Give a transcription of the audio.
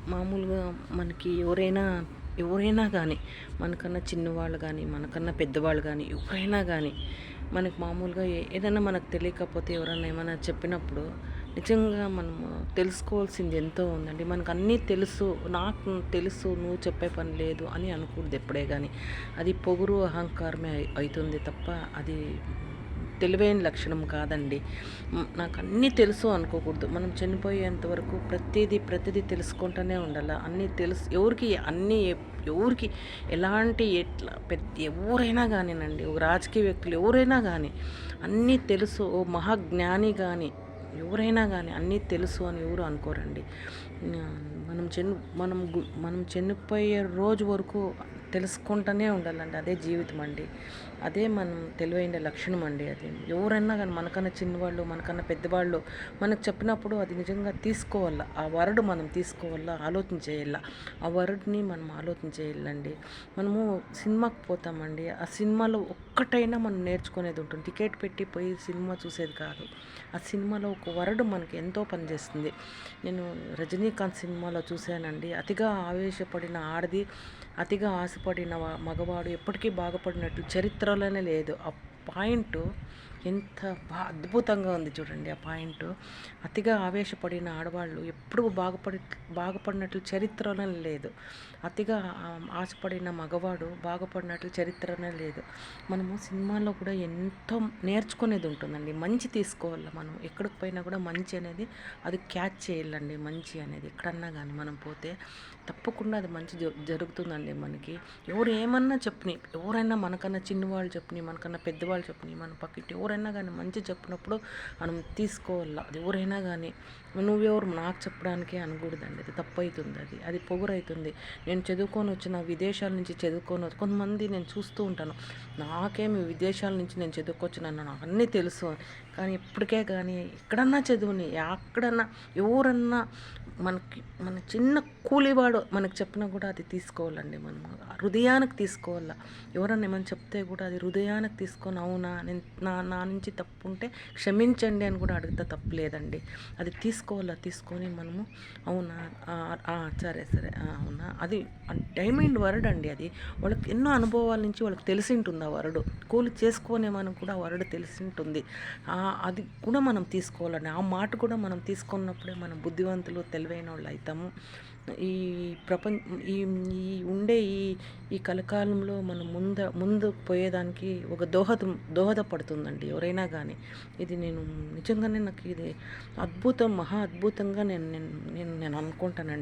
మామూలుగా మనకి ఎవరైనా కానీ మనకన్నా చిన్నవాళ్ళు కానీ మనకన్నా పెద్దవాళ్ళు కానీ ఎవరైనా కానీ మనకి మామూలుగా ఏదైనా మనకు తెలియకపోతే ఎవరైనా ఏమైనా చెప్పినప్పుడు నిజంగా మనము తెలుసుకోవాల్సింది ఎంతో ఉందండి. మనకు అన్నీ తెలుసు, నాకు తెలుసు, నువ్వు చెప్పే పని లేదు అని అనకూడదు ఎప్పుడే కానీ. అది పొగురు అహంకారమే అవుతుంది తప్ప అది తెలివైన లక్షణం కాదండి. నాకు అన్నీ తెలుసు అనుకోకూడదు. మనం చనిపోయేంత వరకు ప్రతిదీ తెలుసుకుంటూనే ఉండాలి. అన్నీ తెలుసు ఎవరికి ఎలాంటి ఎట్లా ఎవరైనా కానివ్వండి, ఒక రాజకీయ వ్యక్తులు ఎవరైనా కానీ అన్నీ తెలుసు, ఓ మహాజ్ఞాని కానీ ఎవరైనా కానీ అన్నీ తెలుసు అని ఎవరు అనుకోరండి. మనం చనిపోయే రోజు వరకు తెలుసుకుంటూనే ఉండాలండి. అదే జీవితం అండి. అదే మనం తెలివైన లక్షణం అండి. అది ఎవరైనా కానీ మనకన్నా చిన్నవాళ్ళు మనకన్నా పెద్దవాళ్ళు మనకు చెప్పినప్పుడు అది నిజంగా తీసుకోవాల. ఆ వరడు మనం తీసుకోవాలా, ఆలోచన చేయాల. ఆ వరడుని మనం ఆలోచన చేయాలండి. మనము సినిమాకి పోతామండి, ఆ సినిమాలో ఒక్కటైనా మనం నేర్చుకునేది ఉంటుంది. టికెట్ పెట్టి పోయి సినిమా చూసేది కాదు. ఆ సినిమాలో ఒక వరడు మనకి ఎంతో పనిచేస్తుంది. నేను రజనీకాంత్ సినిమాలో చూశానండి. అతిగా ఆవేశపడిన ఆడది, అతిగా ఆశపడిన మగవాడు ఎప్పటికీ బాగుపడినట్లు చరిత్రలోనే లేదు. ఆ పాయింట్ ఎంత అద్భుతంగా ఉంది చూడండి. ఆ పాయింట్, అతిగా ఆవేశపడిన ఆడవాళ్ళు ఎప్పుడు బాగుపడినట్లు చరిత్రలోనే లేదు. అతిగా ఆశపడిన మగవాడు బాగుపడినట్లు చరిత్రనే లేదు. మనము సినిమాలో కూడా ఎంతో నేర్చుకునేది ఉంటుందండి. మంచి తీసుకోవాలి. మనం ఎక్కడికి పోయినా కూడా మంచి అనేది అది క్యాచ్ చేయాలండి. మంచి అనేది ఎక్కడన్నా కానీ మనం పోతే తప్పకుండా అది మంచి జరుగుతుందండి. మనకి ఎవరు ఏమన్నా చెప్పని, ఎవరైనా మనకన్నా చిన్నవాళ్ళు చెప్పని, మనకన్నా పెద్దవాళ్ళు చెప్పని, మన పక్కింటి ఎవరైనా కానీ మంచి చెప్పినప్పుడు మనం తీసుకోవాలి. అది ఎవరైనా కానీ నువ్వెవరు నాకు చెప్పడానికి అనకూడదండి. అది తప్పు అవుతుంది. అది పొగురు అవుతుంది. నేను విదేశాల నుంచి కొంతమంది నేను చూస్తూ ఉంటాను. నాకేమి విదేశాల నుంచి నేను చదువుకొచ్చినాను, నాకు అన్నీ తెలుసు. కానీ ఇప్పటికే కానీ ఎక్కడన్నా చదువుని ఎక్కడన్నా ఎవరన్నా మన చిన్న కూలివాడు మనకు చెప్పినా కూడా అది తీసుకోవాలండి. మనం హృదయానికి తీసుకోవాలా. ఎవరన్నా ఏమైనా చెప్తే కూడా అది హృదయానికి తీసుకొని అవునా, నేను నా నుంచి తప్పు ఉంటే క్షమించండి అని కూడా అడిగితే తప్పు లేదండి. అది తీసుకొని మనము అవునా, సరే అవునా, అది డైమండ్ వర్డ్ అండి. అది వాళ్ళకి ఎన్నో అనుభవాల నుంచి వాళ్ళకి తెలిసి ఉంటుంది. ఆ వరడు కూలి చేసుకునే మనకు కూడా ఆ వరడు తెలిసి ఉంటుంది. అది కూడా మనం తీసుకోవాలండి. ఆ మాట కూడా మనం తీసుకున్నప్పుడే మనం బుద్ధివంతులు తెలివైన వాళ్ళు అవుతాము. ఈ ఈ ఉండే ఈ కలకాలంలో మనం ముందు పోయేదానికి ఒక దోహదపడుతుందండి ఎవరైనా కానీ. ఇది నేను నిజంగానే నాకు ఇది మహా అద్భుతంగా నేను అనుకుంటానండి.